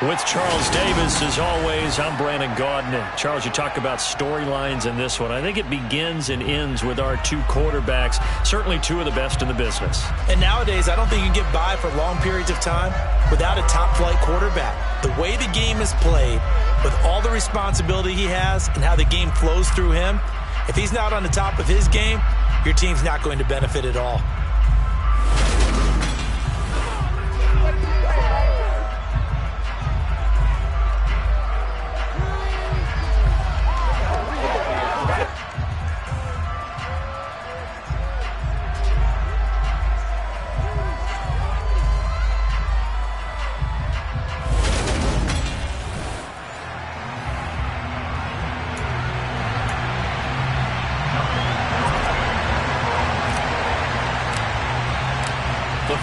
With Charles Davis, as always, I'm Brandon Gaudin. And Charles, you talk about storylines in this one. I think it begins and ends with our two quarterbacks, certainly two of the best in the business. And nowadays, I don't think you can get by for long periods of time without a top-flight quarterback. The way the game is played, with all the responsibility he has and how the game flows through him, if he's not on the top of his game, your team's not going to benefit at all.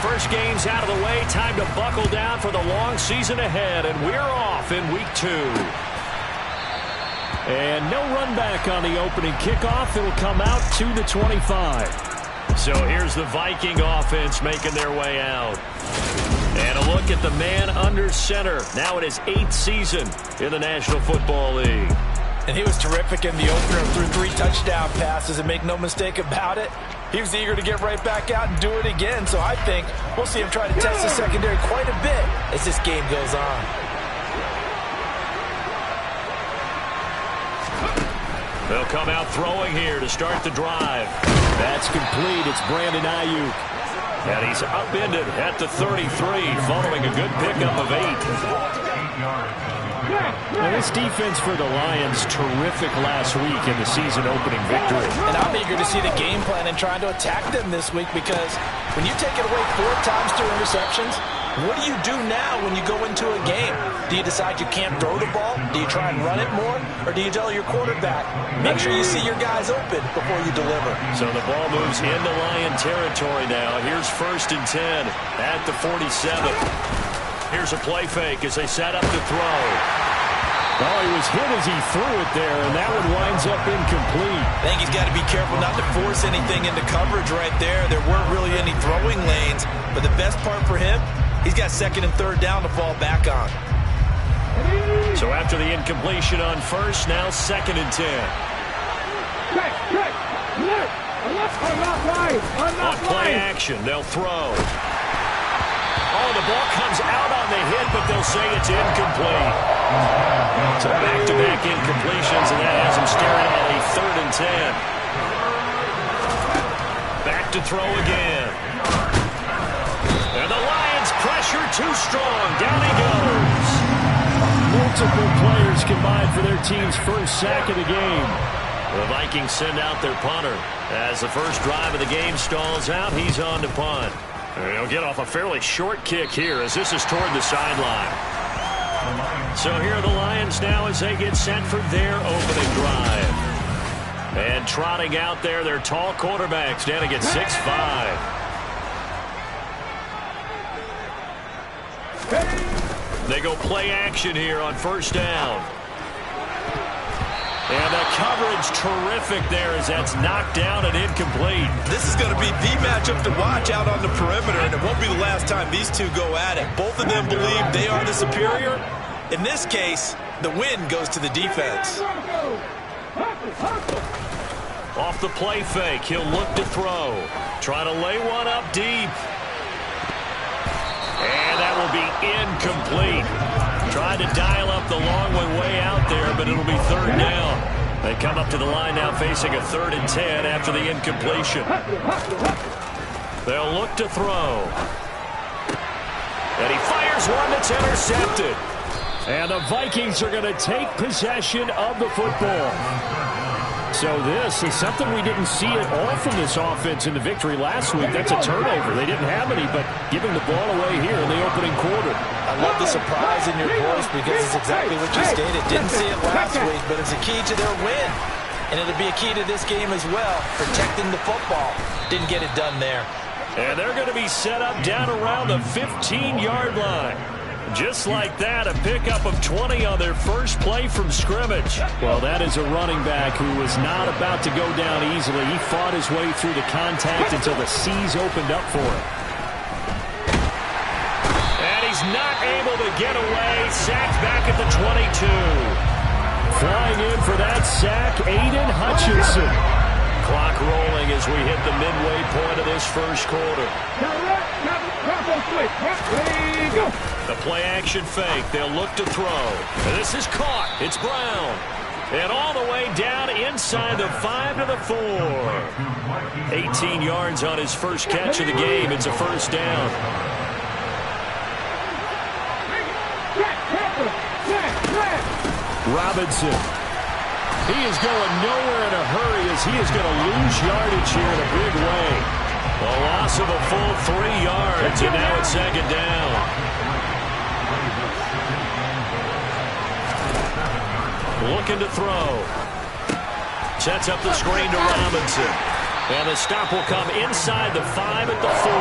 First game's out of the way. Time to buckle down for the long season ahead, and we're off in week 2. And no run back on the opening kickoff. It'll come out to the 25. So here's the Viking offense making their way out. And a look at the man under center. Now in his 8th season in the National Football League. And he was terrific in the opener, threw 3 touchdown passes, and make no mistake about it, he was eager to get right back out and do it again. So I think we'll see him try to test the secondary quite a bit as this game goes on. They'll come out throwing here to start the drive. That's complete. It's Brandon Ayuk. And he's upended at the 33, following a good pickup of 8. Now, this defense for the Lions, terrific last week in the season-opening victory. And I'm eager to see the game plan and trying to attack them this week, because when you take it away 4 times through interceptions, what do you do now when you go into a game? Do you decide you can't throw the ball? Do you try and run it more? Or do you tell your quarterback, make sure you see your guys open before you deliver? So the ball moves into Lion territory now. Here's 1st and 10 at the 47. Here's a play fake as they set up to throw. Oh, he was hit as he threw it there, and that one winds up incomplete. I think he's got to be careful not to force anything into coverage right there. There weren't really any throwing lanes, but the best part for him, he's got 2nd and 3rd down to fall back on. So after the incompletion on 1st, now 2nd and 10. On play action, they'll throw. Oh, the ball comes out on the hit, but they'll say it's incomplete. So back-to-back incompletions, and that has him staring at a 3rd and 10. Back to throw again. And the Lions pressure too strong. Down he goes. Multiple players combined for their team's first sack of the game. The Vikings send out their punter. As the first drive of the game stalls out, he's on to punt. He'll get off a fairly short kick here as this is toward the sideline. So here are the Lions now as they get set for their opening drive. And trotting out there, their tall quarterback standing at 6'5". They go play action here on 1st down. And the coverage terrific there as that's knocked down and incomplete. This is going to be the matchup to watch out on the perimeter, and it won't be the last time these two go at it. Both of them believe they are the superior. In this case, the win goes to the defense. Off the play fake, he'll look to throw. Try to lay one up deep. And that will be incomplete. Tried to dial up the long one way out there, but it'll be 3rd down. They come up to the line now facing a 3rd and 10 after the incompletion. They'll look to throw. And he fires one that's intercepted. And the Vikings are going to take possession of the football. So this is something we didn't see at all from this offense in the victory last week. That's a turnover. They didn't have any, but giving the ball away here in the opening quarter. I love the surprise in your voice because it's exactly what you stated. Didn't see it last week, but it's a key to their win. And it'll be a key to this game as well, protecting the football. Didn't get it done there. And they're going to be set up down around the 15-yard line. Just like that, a pickup of 20 on their first play from scrimmage. Well, that is a running back who was not about to go down easily. He fought his way through the contact until the seas opened up for him. And he's not able to get away. Sacked back at the 22. Flying in for that sack, Aiden Hutchinson. Clock rolling as we hit the midway point of this first quarter. The play-action fake. They'll look to throw. This is caught. It's Brown. And all the way down inside the 5 to the 4. 18 yards on his first catch of the game. It's a first down. Robinson. He is going nowhere in a hurry as he is going to lose yardage here in a big way. A loss of a full 3 yards, and now it's second down. Looking to throw. Sets up the screen to Robinson. And the stop will come inside the 5 at the 4.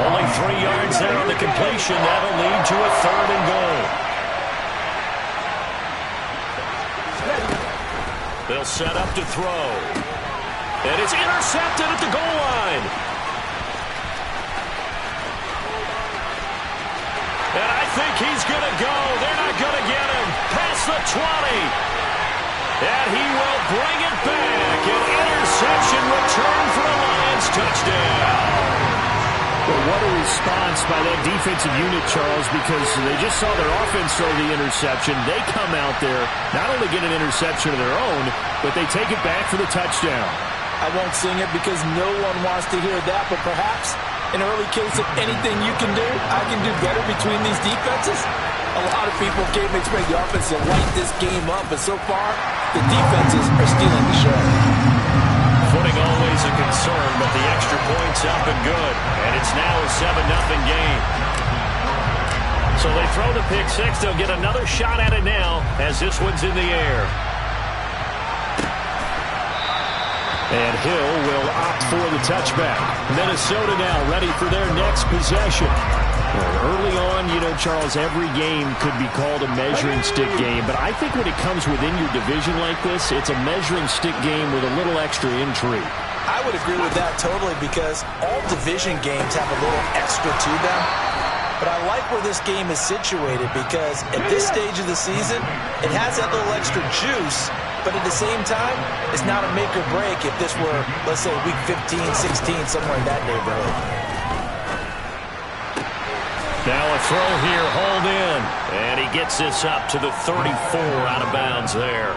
Only 3 yards there on the completion. That'll lead to a 3rd and goal. They'll set up to throw. And it's intercepted at the goal line. And I think he's going to go. They're not going to get him. Past the 20. And he will bring it back. An interception return for a Lions touchdown. Well, what a response by that defensive unit, Charles, because they just saw their offense throw the interception. They come out there, not only get an interception of their own, but they take it back for the touchdown. I won't sing it because no one wants to hear that, but perhaps in early case of anything you can do, I can do better between these defenses. A lot of people came to expect the offense to light this game up, but so far, the defenses are stealing the show. Footing always a concern, but the extra point's up and good. And it's now a 7-0 game. So they throw the pick six. They'll get another shot at it now as this one's in the air. And Hill will opt for the touchback. Minnesota now ready for their next possession. Well, early on, you know, Charles, every game could be called a measuring stick game. But I think when it comes within your division like this, it's a measuring stick game with a little extra intrigue. I would agree with that totally because all division games have a little extra to them. But I like where this game is situated because at this stage of the season, it has that little extra juice. But at the same time, it's not a make or break if this were, let's say, week 15, 16, somewhere in that neighborhood. Now a throw here, hauled in. And he gets this up to the 34 out of bounds there.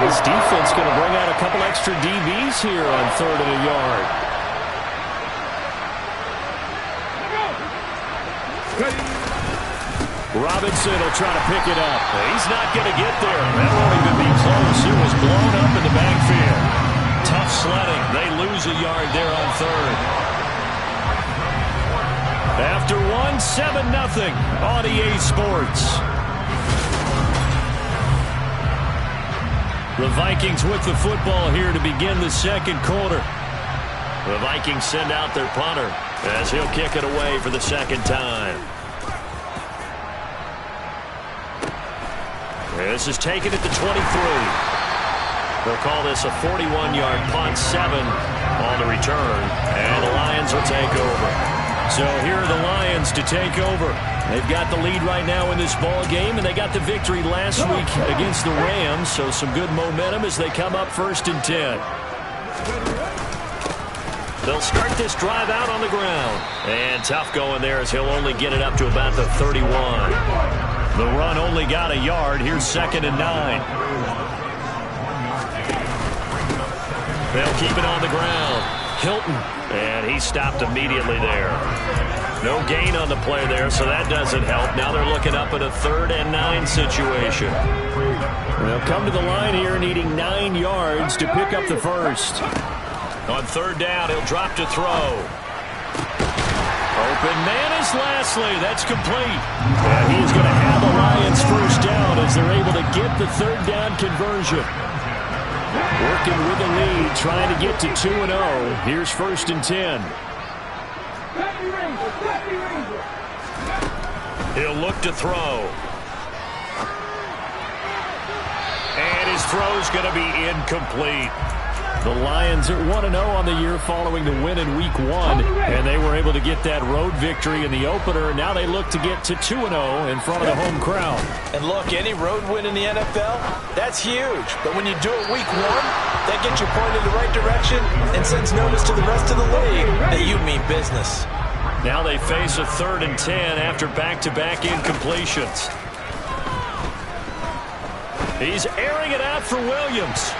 This defense going to bring out a couple extra DBs here on 3rd and a yard. Robinson will try to pick it up. He's not going to get there. That won't even be close. It was blown up in the backfield. Tough sledding. They lose a yard there on 3rd. After one, 7-0 on EA Sports. The Vikings with the football here to begin the second quarter. The Vikings send out their punter as he'll kick it away for the second time. This is taken at the 23. They'll call this a 41-yard punt, 7 on the return, and the Lions will take over. So here are the Lions to take over. They've got the lead right now in this ball game, and they got the victory last week against the Rams, so some good momentum as they come up 1st and 10. They'll start this drive out on the ground. And tough going there as he'll only get it up to about the 31. The run only got a yard. Here's 2nd and 9. They'll keep it on the ground. Hilton, and he stopped immediately there. No gain on the play there, so that doesn't help. Now they're looking up at a 3rd and 9 situation. They'll come to the line here needing 9 yards to pick up the first. On 3rd down, he'll drop to throw. Open man is Lashley. That's complete. And he's going to have the Lions first down as they're able to get the 3rd down conversion. Working with the lead, trying to get to 2-0. Here's 1st and 10. He'll look to throw. And his throw's going to be incomplete. The Lions are 1-0 on the year following the win in Week 1, and they were able to get that road victory in the opener. Now they look to get to 2-0 in front of the home crowd. And look, any road win in the NFL, that's huge. But when you do it Week 1, that gets you pointed in the right direction and sends notice to the rest of the league that you mean business. Now they face a 3rd and 10 after back-to-back incompletions. He's airing it out for Williams.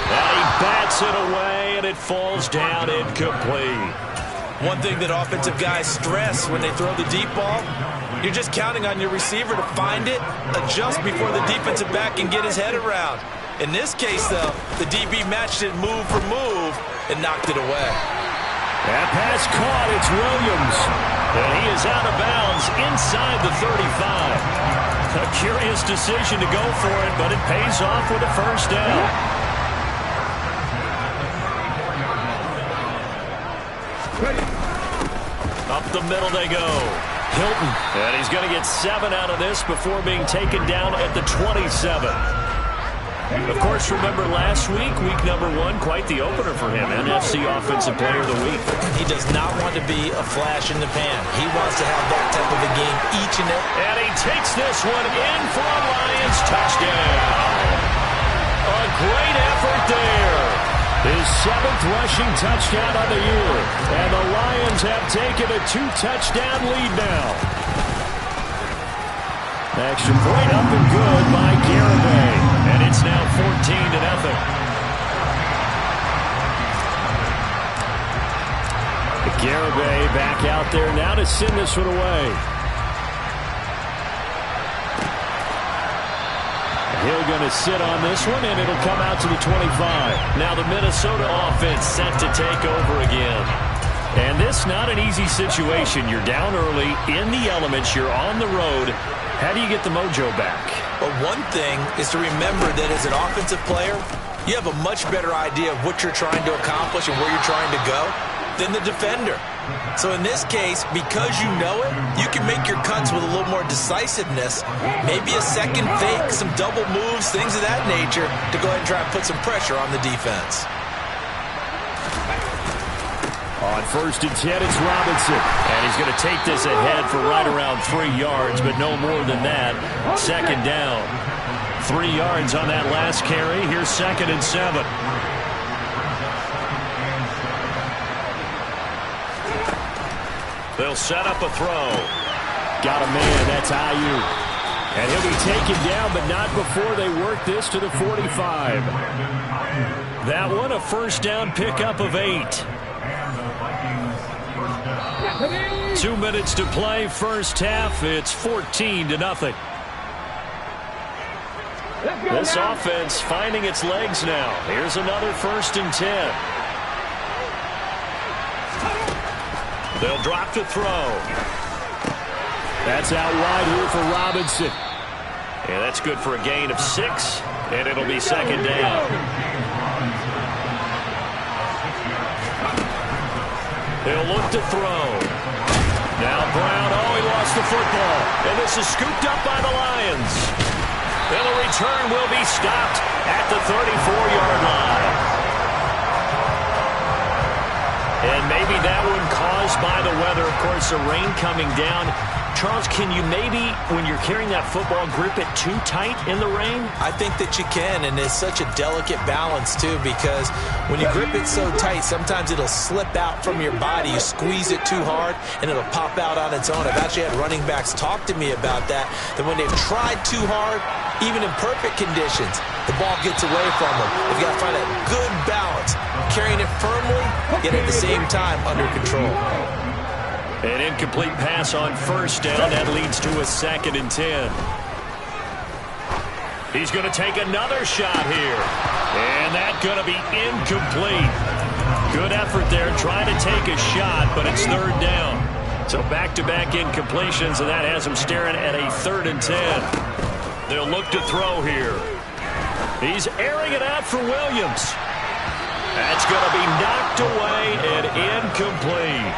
And he bats it away, and it falls down incomplete. One thing that offensive guys stress when they throw the deep ball, you're just counting on your receiver to find it, adjust before the defensive back can get his head around. In this case, though, the DB matched it move for move and knocked it away. That pass caught. It's Williams. And he is out of bounds inside the 35. A curious decision to go for it, but it pays off with a first down. Up the middle they go. Hilton. And he's going to get 7 out of this before being taken down at the 27. Of course, remember last week, week number 1, quite the opener for him. NFC Offensive Player of the Week. He does not want to be a flash in the pan. He wants to have that type of a game each and every. And he takes this one in for a Lions touchdown. A great effort there. His 7th rushing touchdown on the year. And the Lions have taken a 2-touchdown lead now. Extra point up and good by Garibay. And it's now 14-0. Garibay back out there now to send this one away. Hill going to sit on this one, and it'll come out to the 25. Now the Minnesota offense set to take over again. And this not an easy situation. You're down early, in the elements, you're on the road. How do you get the mojo back? Well, one thing is to remember that as an offensive player, you have a much better idea of what you're trying to accomplish and where you're trying to go than the defender. So in this case, because you know it, you can make your cuts with a little more decisiveness, maybe a second fake, some double moves, things of that nature, to go ahead and try and put some pressure on the defense. On 1st and 10, it's Robinson. And he's going to take this ahead for right around 3 yards, but no more than that. 2nd down. 3 yards on that last carry. Here's 2nd and 7. They'll set up a throw. Got a man. That's Ayuk. And he'll be taken down, but not before they work this to the 45. That one, a 1st down pickup of 8. 2 minutes to play, 1st half. It's 14-0. This offense finding its legs now. Here's another 1st and 10. They'll drop to throw. That's out wide here for Robinson. And that's good for a gain of 6, and it'll be 2nd down. He'll look to throw. Now Brown, he lost the football. And this is scooped up by the Lions. And the return will be stopped at the 34-yard line. And maybe that one caused by the weather. Of course, the rain coming down. Charles, can you maybe, when you're carrying that football, grip it too tight in the rain? I think that you can, and it's such a delicate balance, too, because when you grip it so tight, sometimes it'll slip out from your body. You squeeze it too hard, and it'll pop out on its own. I've actually had running backs talk to me about that when they've tried too hard, even in perfect conditions, the ball gets away from them. They've got to find a good balance, carrying it firmly, yet at the same time under control. An incomplete pass on 1st down. That leads to a 2nd and 10. He's going to take another shot here. And that's going to be incomplete. Good effort there trying to take a shot, but it's 3rd down. So back-to-back incompletions, and that has him staring at a 3rd and 10. They'll look to throw here. He's airing it out for Williams. That's going to be knocked away and incomplete.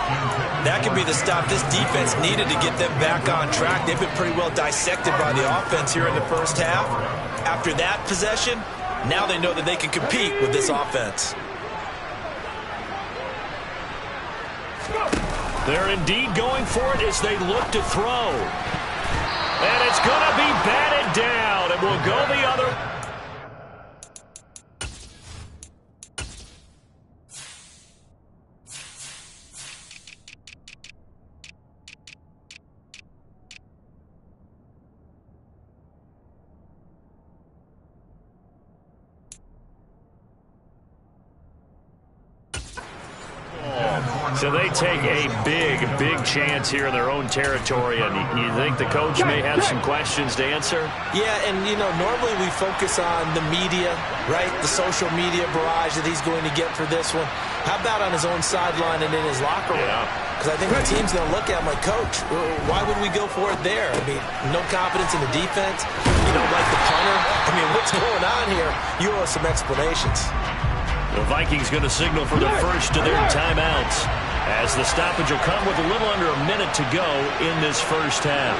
That could be the stop this defense needed to get them back on track. They've been pretty well dissected by the offense here in the 1st half. After that possession, Now they know that they can compete with this offense. They're indeed going for it as they look to throw. And it's going to be batted down. It will go the other. So they take a big chance here in their own territory, and you think the coach may have some questions to answer? Yeah, and, you know, normally we focus on the media, right, the social media barrage that he's going to get for this one. How about on his own sideline and in his locker room? Because I think the team's going to look at him like, Coach, why would we go for it there? I mean, no confidence in the defense? You don't like the punter? I mean, what's going on here? You owe us some explanations. The Vikings going to signal for the first of their timeouts, as the stoppage will come with a little under a minute to go in this first half.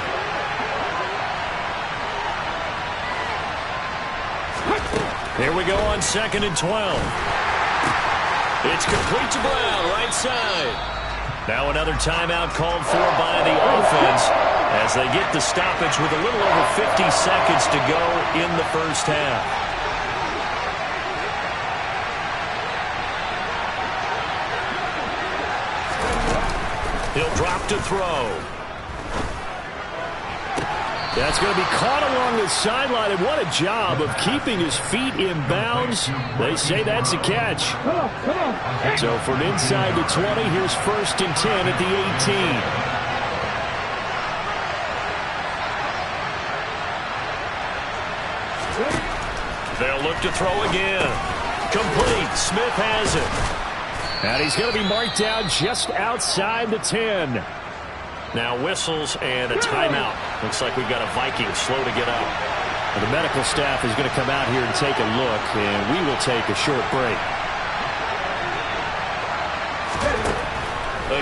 Here we go on 2nd and 12. It's complete to Brown, right side. Now another timeout called for by the offense as they get the stoppage with a little over 50 seconds to go in the first half. He'll drop to throw. That's going to be caught along the sideline, and what a job of keeping his feet in bounds. They say that's a catch. So from inside the 20, here's 1st and 10 at the 18. They'll look to throw again. Complete. Smith has it. And he's going to be marked down just outside the 10. Now whistles and a timeout. Looks like we've got a Viking slow to get up. And the medical staff is going to come out here and take a look, and we will take a short break.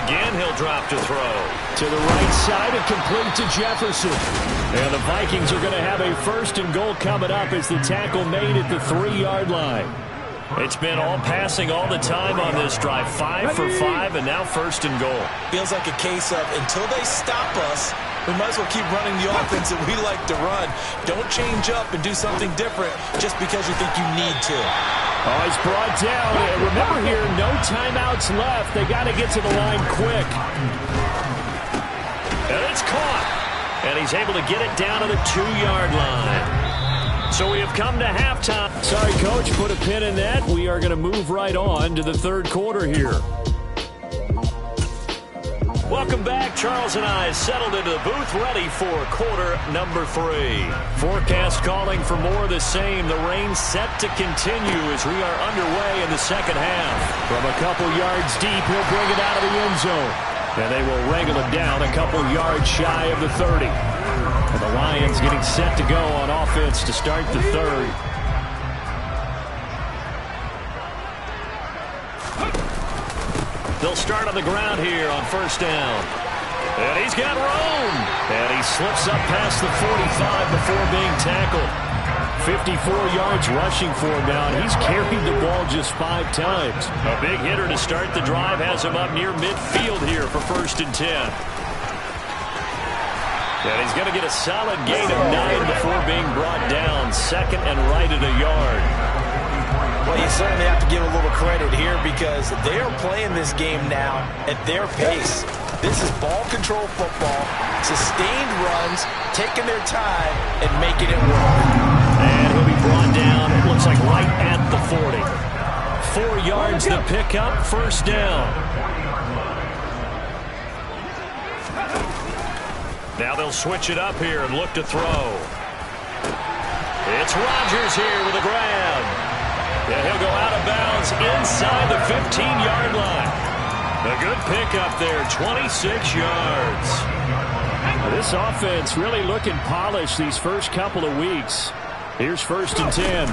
Again, he'll drop to throw. To the right side and complete to Jefferson. And the Vikings are going to have a 1st and goal coming up as the tackle made at the 3-yard line. It's been all passing all the time on this drive. 5 for 5, and now 1st and goal. Feels like a case of until they stop us, we might as well keep running the offense that we like to run. Don't change up and do something different just because you think you need to. Oh, he's brought down. And remember here, no timeouts left. They got to get to the line quick. And it's caught. And he's able to get it down to the 2-yard line. So we have come to halftime. Sorry, Coach, put a pin in that. We are going to move right on to the 3rd quarter here. Welcome back. Charles and I settled into the booth, ready for quarter number 3. Forecast calling for more of the same. The rain set to continue as we are underway in the second half. From a couple yards deep, he'll bring it out of the end zone. And they will wrangle it down a couple yards shy of the 30. And the Lions getting set to go on offense to start the 3rd. They'll start on the ground here on 1st down. And he's got room. And he slips up past the 45 before being tackled. 54 yards rushing for him now, and he's carried the ball just 5 times. A big hitter to start the drive has him up near midfield here for 1st and 10. And he's going to get a solid gain of 9 before being brought down. 2nd and right at a yard. Well, you certainly have to give a little credit here because they are playing this game now at their pace. This is ball control football, sustained runs, taking their time, and making it work. And he'll be brought down, it looks like right at the 40. 4 yards the pickup, 1st down. Now they'll switch it up here and look to throw. It's Rodgers here with a grab. And he'll go out of bounds inside the 15-yard line. A good pickup there, 26 yards. This offense really looking polished these first couple of weeks. Here's 1st and 10.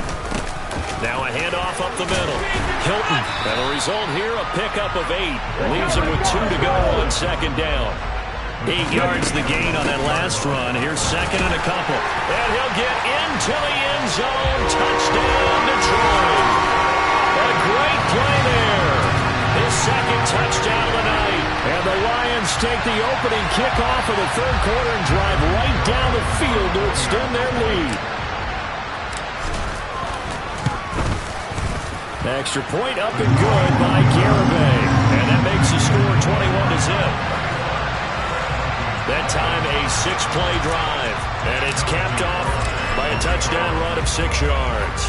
Now a handoff up the middle. Hilton. And the result here, a pickup of 8. Leaves him with 2 to go on 2nd down. 8 yards the gain on that last run. Here's second and a couple. And he'll get into the end zone. Touchdown, Detroit. A great play there. His second touchdown of the night. And the Lions take the opening kickoff of the third quarter and drive right down the field to extend their lead. Extra point up and good by Garibay. And that makes the score 21-0. That time a 6-play drive. And it's capped off by a touchdown run of 6 yards.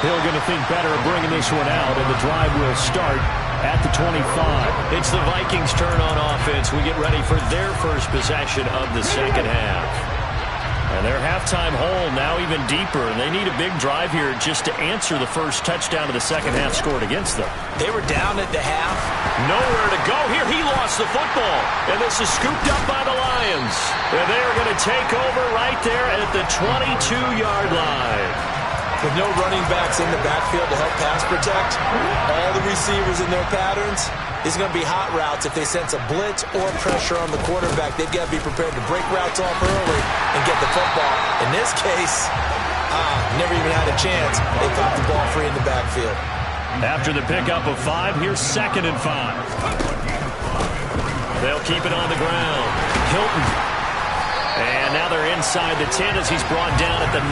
Hill going to think better of bringing this one out, and the drive will start at the 25. It's the Vikings' turn on offense. We get ready for their first possession of the second half. And their halftime hole now even deeper, and they need a big drive here just to answer the first touchdown of the second half scored against them. They were down at the half. Nowhere to go here. He lost the football, and this is scooped up by the Lions. And they are going to take over right there at the 22-yard line. With no running backs in the backfield to help pass protect, all the receivers in their patterns, it's going to be hot routes if they sense a blitz or pressure on the quarterback. They've got to be prepared to break routes off early and get the football. In this case, never even had a chance. They popped the ball free in the backfield. After the pickup of 5, here's 2nd and 5. They'll keep it on the ground. Hilton. And now they're inside the 10 as he's brought down at the 9.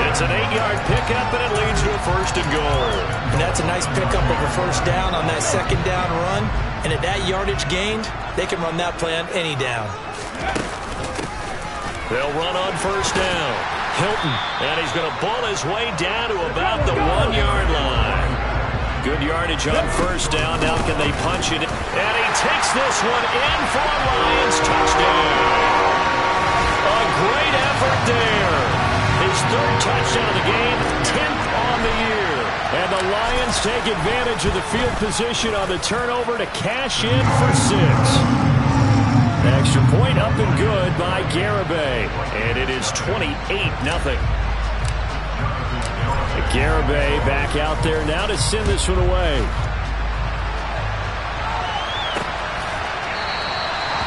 It's an 8-yard pickup, and it leads to a 1st and goal. And that's a nice pickup of a first down on that second down run. And at that yardage gained, they can run that play on any down. They'll run on 1st down. Hilton, and he's going to bull his way down to about the 1-yard line. Good yardage on 1st down. Now can they punch it? And he takes this one in for a Lions touchdown. A great effort there. His 3rd touchdown of the game, 10th on the year. And the Lions take advantage of the field position on the turnover to cash in for 6. Extra point up and good by Garibay. And it is 28-0. Garibay back out there now to send this one away.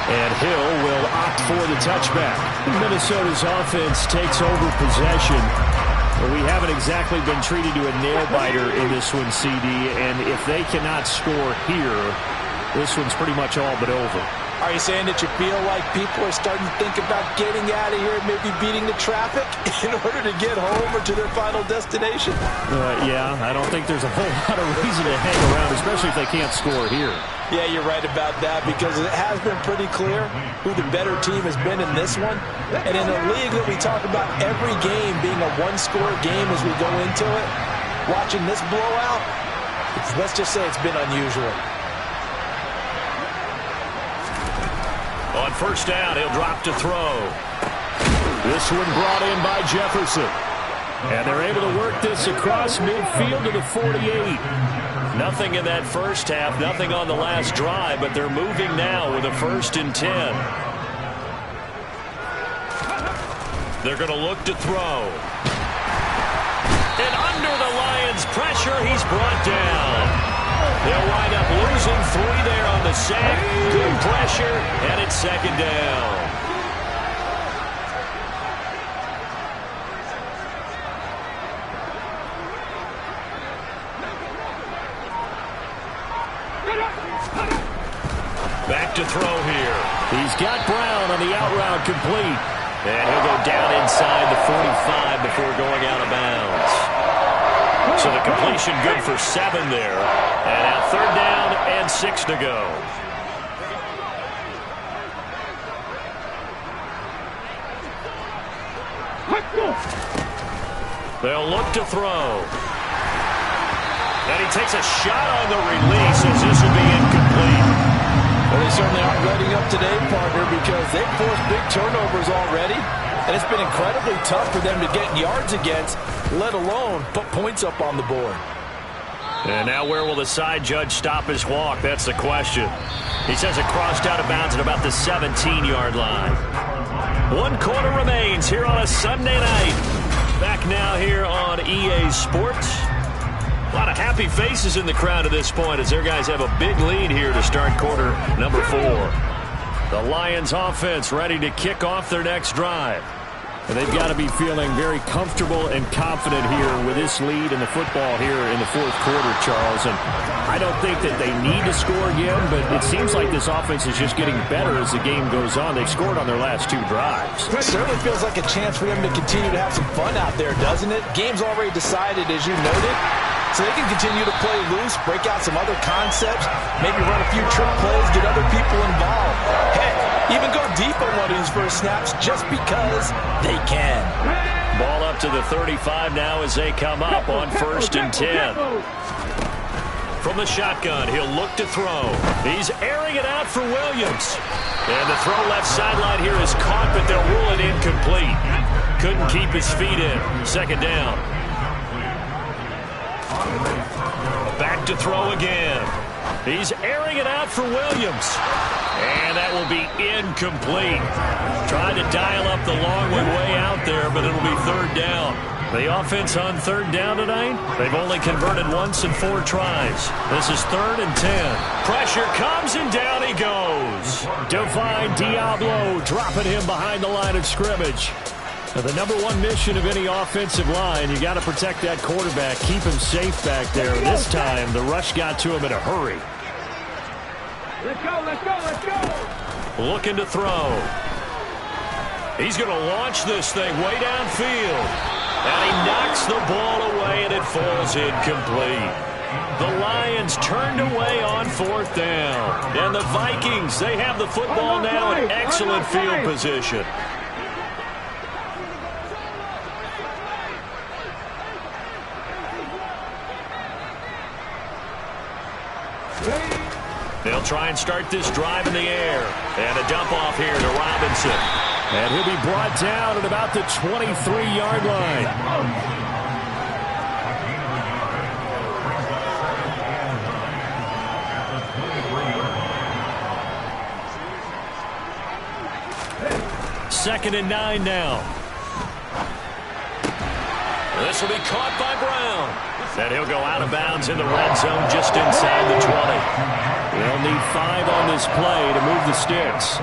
And Hill will opt for the touchback. Minnesota's offense takes over possession. But we haven't exactly been treated to a nail-biter in this one, CD. And if they cannot score here, this one's pretty much all but over. Are you saying that you feel like people are starting to think about getting out of here and maybe beating the traffic in order to get home or to their final destination? Yeah, I don't think there's a whole lot of reason to hang around, especially if they can't score here. Yeah, you're right about that, because it has been pretty clear who the better team has been in this one. And in a league that we talk about every game being a one-score game as we go into it, watching this blowout, let's just say it's been unusual. On 1st down, he'll drop to throw. This one brought in by Jefferson. And they're able to work this across midfield to the 48. Nothing in that first half, nothing on the last drive, but they're moving now with a 1st and 10. They're going to look to throw. And under the Lions' pressure, he's brought down. They'll wind up losing 3 there on the sack. Good pressure, and it's 2nd down. Back to throw here. He's got Brown on the out route complete. And he'll go down inside the 45 before going out of bounds. So the completion good for 7 there. And now 3rd down and 6 to go. They'll look to throw. And he takes a shot on the release as this will be incomplete. Well, they certainly aren't letting up today, partner, because they've forced big turnovers already. And it's been incredibly tough for them to get yards against, let alone put points up on the board. And now where will the side judge stop his walk? That's the question. He says it crossed out of bounds at about the 17-yard line. 1 quarter remains here on a Sunday night. Back now here on EA Sports. A lot of happy faces in the crowd at this point as their guys have a big lead here to start quarter number 4. The Lions offense ready to kick off their next drive. And they've got to be feeling very comfortable and confident here with this lead in the football here in the fourth quarter, Charles. And I don't think that they need to score again, but it seems like this offense is just getting better as the game goes on. They've scored on their last 2 drives. It certainly feels like a chance for them to continue to have some fun out there, doesn't it? Game's already decided, as you noted. So they can continue to play loose, break out some other concepts, maybe run a few trick plays, get other people involved. Heck, even go deep on one of these first snaps just because they can. Ball up to the 35 now as they come up on 1st and 10. From the shotgun, he'll look to throw. He's airing it out for Williams. And the throw left sideline here is caught, but they'll rule it incomplete. Couldn't keep his feet in. 2nd down. Back to throw again. He's airing it out for Williams. And that will be incomplete. Trying to dial up the long way out there, but it'll be 3rd down. The offense on 3rd down tonight, they've only converted once in 4 tries. This is 3rd and 10. Pressure comes, and down he goes. Divine Diablo dropping him behind the line of scrimmage. Now, the number 1 mission of any offensive line, you got to protect that quarterback, keep him safe back there. This time, the rush got to him in a hurry. Let's go, let's go, let's go. Looking to throw. He's going to launch this thing way downfield. And he knocks the ball away, and it falls incomplete. The Lions turned away on 4th down. And the Vikings, they have the football now in excellent field position. They'll try and start this drive in the air. And a dump off here to Robinson. And he'll be brought down at about the 23-yard line. Second and 9 now. This will be caught by Brown. And he'll go out of bounds in the red zone just inside the 20. They'll need 5 on this play to move the sticks.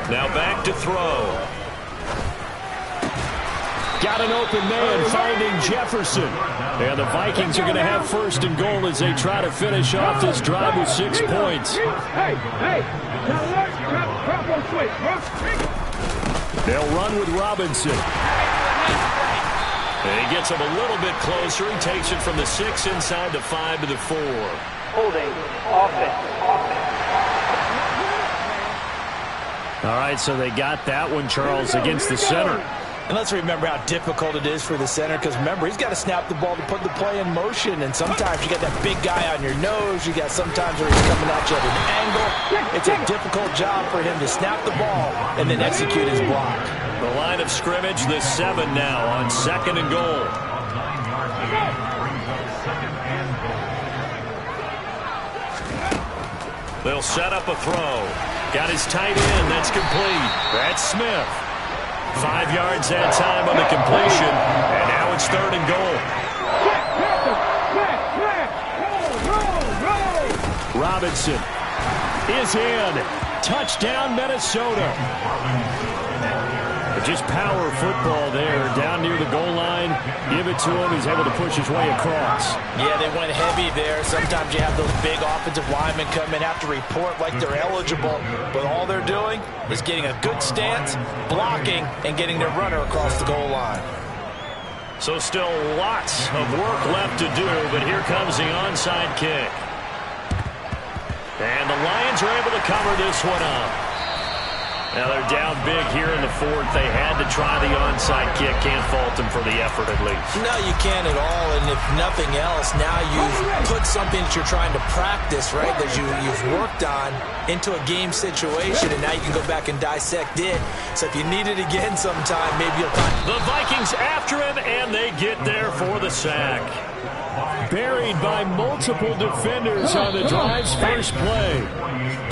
Now back to throw. Got an open man finding Jefferson. And the Vikings are going to have 1st and goal as they try to finish off this drive with 6 points. They'll run with Robinson. And he gets him a little bit closer. He takes it from the 6 inside the 5 to the 4. Holding, offense. All right, so they got that one, Charles, against the center. And let's remember how difficult it is for the center, because remember, he's got to snap the ball to put the play in motion, and sometimes you got that big guy on your nose. You got sometimes where he's coming at you at an angle. It's a difficult job for him to snap the ball and then execute his block. The line of scrimmage, the 7 now on 2nd and goal. They'll set up a throw. Got his tight end. That's complete. That's Smith. 5 yards that time on the completion. And now it's 3rd and goal. Robinson is in. Touchdown, Minnesota. Just power football there down near the goal line. Give it to him. He's able to push his way across. Yeah, they went heavy there. Sometimes you have those big offensive linemen come in, have to report like they're eligible. But all they're doing is getting a good stance, blocking, and getting their runner across the goal line. So still lots of work left to do, but here comes the onside kick. And the Lions are able to cover this one up. Now they're down big here in the 4th. They had to try the onside kick. Can't fault them for the effort at least. No, you can't at all. And if nothing else, now you've put something that you're trying to practice, right, that you've worked on into a game situation, and now you can go back and dissect it. So if you need it again sometime, maybe you'll find. The Vikings after him, and they get there for the sack. Buried by multiple defenders on the drive's first play.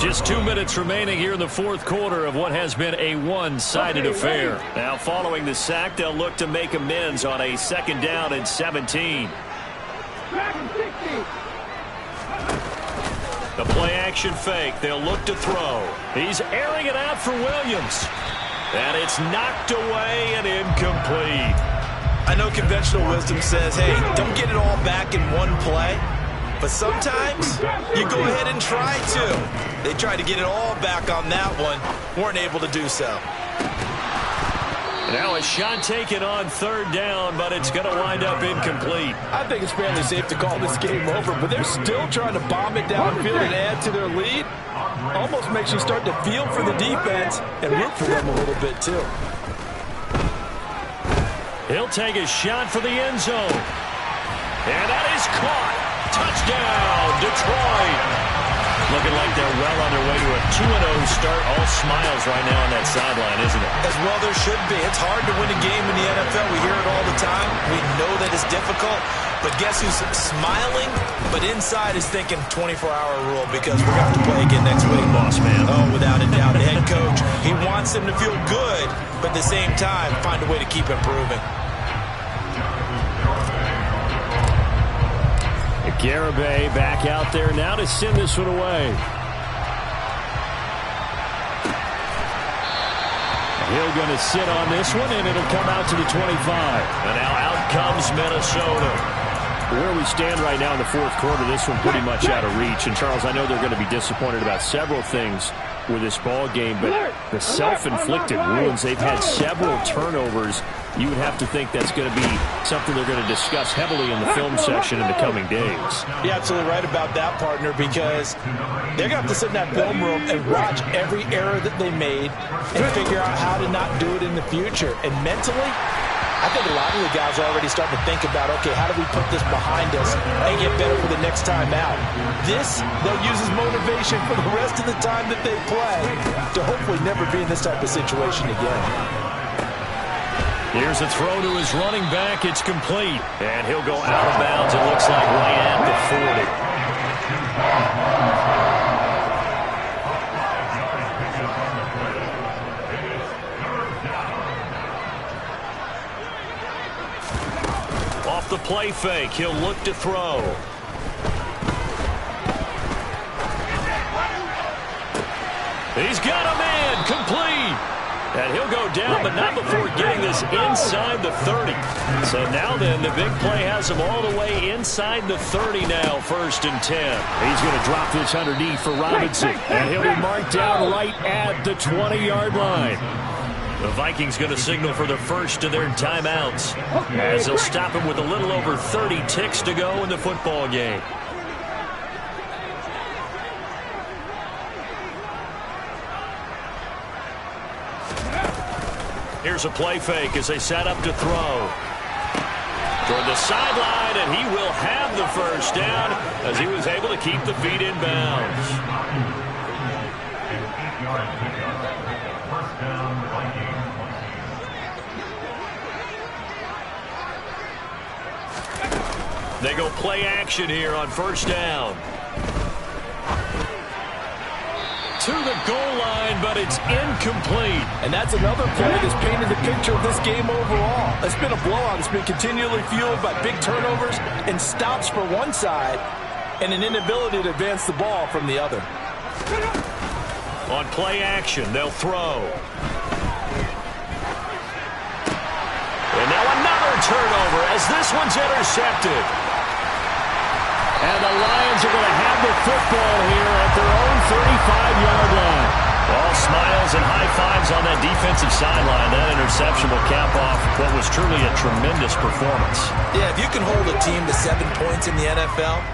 Just 2 minutes remaining here in the 4th quarter of what has been a one-sided affair. Now following the sack, they'll look to make amends on a 2nd down and 17. The play-action fake. They'll look to throw. He's airing it out for Williams. And it's knocked away and incomplete. I know conventional wisdom says, hey, don't get it all back in one play. But sometimes you go ahead and try to. They tried to get it all back on that one. Weren't able to do so. Now a shot taken on third down, but it's going to wind up incomplete. I think it's fairly safe to call this game over, but they're still trying to bomb it downfield and add to their lead. Almost makes you start to feel for the defense and root for them a little bit too. He'll take a shot for the end zone. And that is caught. Touchdown, Detroit. Looking like they're well on their way to a 2-0 start. All smiles right now on that sideline, isn't it? As well there should be. It's hard to win a game in the NFL. We hear it all the time. We know that it's difficult. But guess who's smiling? But inside is thinking 24-hour rule because we're going to have to play again next week. Boss man. Oh, without a doubt. The head coach, he wants them to feel good, but at the same time, find a way to keep improving. Garibay back out there now to send this one away. Hill going to sit on this one, and it'll come out to the 25. And now out comes Minnesota. Where we stand right now in the fourth quarter, this one pretty much out of reach. And, Charles, I know they're going to be disappointed about several things with this ball game, but the self-inflicted wounds, they've had several turnovers. You would have to think that's going to be something they're going to discuss heavily in the film session in the coming days. You're absolutely right about that, partner, because they're going to have to sit in that film room and watch every error that they made and figure out how to not do it in the future. And mentally, I think a lot of the guys are already starting to think about, okay, how do we put this behind us and get better for the next time out? This, they'll use as motivation for the rest of the time that they play to hopefully never be in this type of situation again. Here's a throw to his running back. It's complete. And he'll go out of bounds, it looks like, right at the 40. Off the play fake, he'll look to throw. He's got a man, complete. And he'll go down, but not before getting this inside the 30. So now then, the big play has him all the way inside the 30 now, 1st and 10. He's going to drop this underneath for Robinson. And he'll be marked down right at the 20-yard line. The Vikings going to signal for the first of their timeouts, as they'll stop him with a little over 30 ticks to go in the football game. Here's a play fake as they set up to throw. Toward the sideline, and he will have the first down as he was able to keep the feet in bounds. They go play action here on 1st down. To the goal line, but it's incomplete. And that's another play that's painted the picture of this game overall. It's been a blowout. It's been continually fueled by big turnovers and stops for one side and an inability to advance the ball from the other. On play action, they'll throw. And now another turnover as this one's intercepted. And the Lions are going to have the football here at their own 35-yard line. All smiles and high fives on that defensive sideline. That interception will cap off what was truly a tremendous performance. Yeah, if you can hold a team to 7 points in the NFL,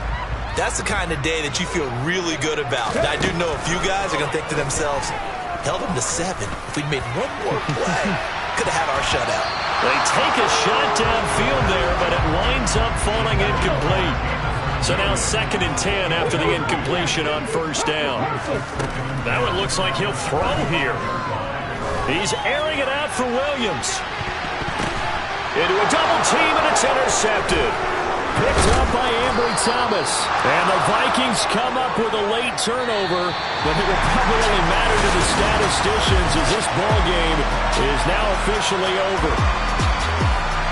that's the kind of day that you feel really good about. I do know a few guys are going to think to themselves, held them to 7. If we'd made one more play, could have had our shutout. They take a shot downfield there, but it winds up falling incomplete. So now 2nd and 10 after the incompletion on 1st down. That one looks like he'll throw here. He's airing it out for Williams. Into a double team, and it's intercepted. Picked up by Ambry Thomas. And the Vikings come up with a late turnover, but it will probably only matter to the statisticians as this ball game is now officially over.